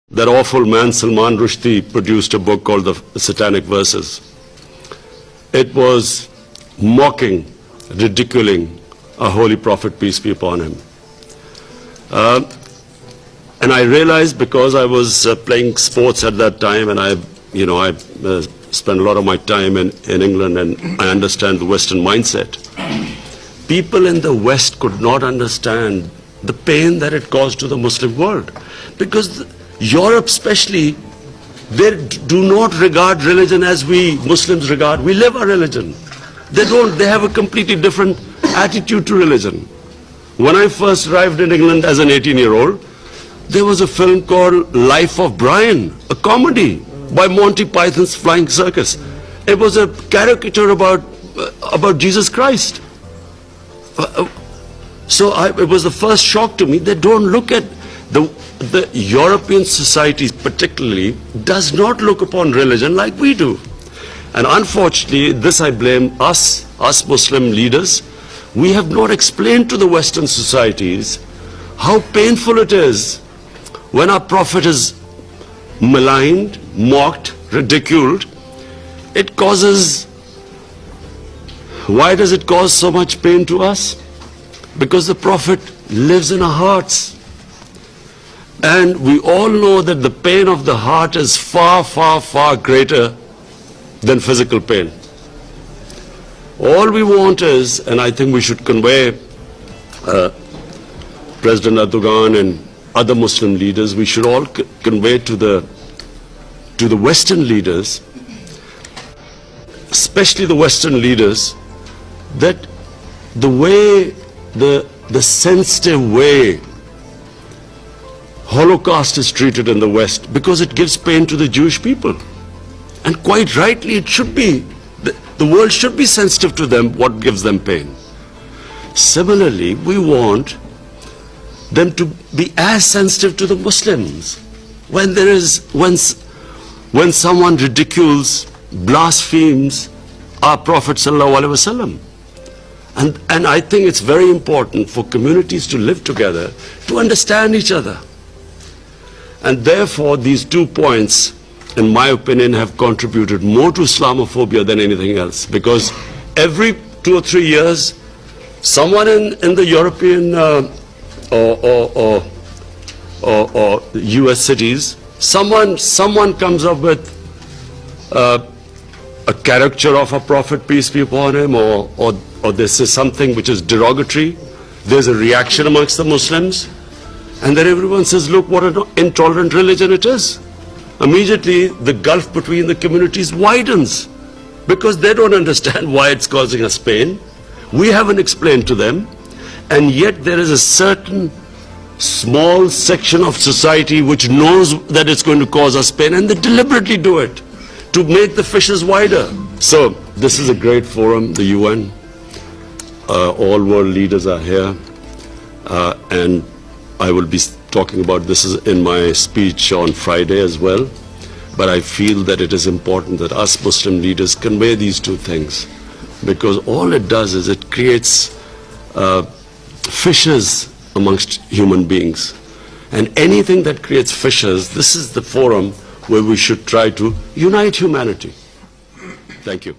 that awful man Salman Rushdie produced a book called The Satanic Verses. It was mocking, ridiculing our holy prophet, peace be upon him. And I realized, because I was playing sports at that time, and I spent a lot of my time in England, and I understand the Western mindset. People in the West could not understand the pain that it caused to the Muslim world, because Europe especially, they do not regard religion as we Muslims regard. We live our religion. They have a completely different attitude to religion. When I first arrived in England as an 18-year-old, there was a film called Life of Brian, a comedy by Monty Python's Flying Circus. It was a caricature about Jesus Christ. It was the first shock to me. They don't look at the European societies particularly does not look upon religion like we do. And unfortunately, this I blame us Muslim leaders. We have not explained to the Western societies how painful it is when our prophet is maligned, mocked, ridiculed. It causes, why does it cause so much pain to us? Because the prophet lives in our hearts. And we all know that the pain of the heart is far, far, far greater than physical pain. All we want is, and I think we should convey, President Erdogan and other Muslim leaders, we should all convey to the Western leaders, especially the Western leaders, that the way, the sensitive way Holocaust is treated in the West, because it gives pain to the Jewish people. And quite rightly, it should be. The world should be sensitive to them, what gives them pain. Similarly, we want them to be as sensitive to the Muslims. When someone ridicules, blasphemes our Prophet Sallallahu Alaihi Wasallam. And I think it's very important for communities to live together, to understand each other. And therefore, these 2 points, in my opinion, have contributed more to Islamophobia than anything else. Because every 2 or 3 years, someone in the European or US cities, someone comes up with a caricature of a prophet, peace be upon him, or this is something which is derogatory. There's a reaction amongst the Muslims. And then everyone says, look what an intolerant religion it is. Immediately, the gulf between the communities widens, because they don't understand why it's causing us pain. We haven't explained to them. And yet there is a certain small section of society which knows that it's going to cause us pain, and they deliberately do it to make the fissures wider. So this is a great forum, the UN. All world leaders are here. And I will be talking about this in my speech on Friday as well. But I feel that it is important that us Muslim leaders convey these 2 things, because all it does is it creates fissures amongst human beings. And anything that creates fissures, this is the forum where we should try to unite humanity. Thank you.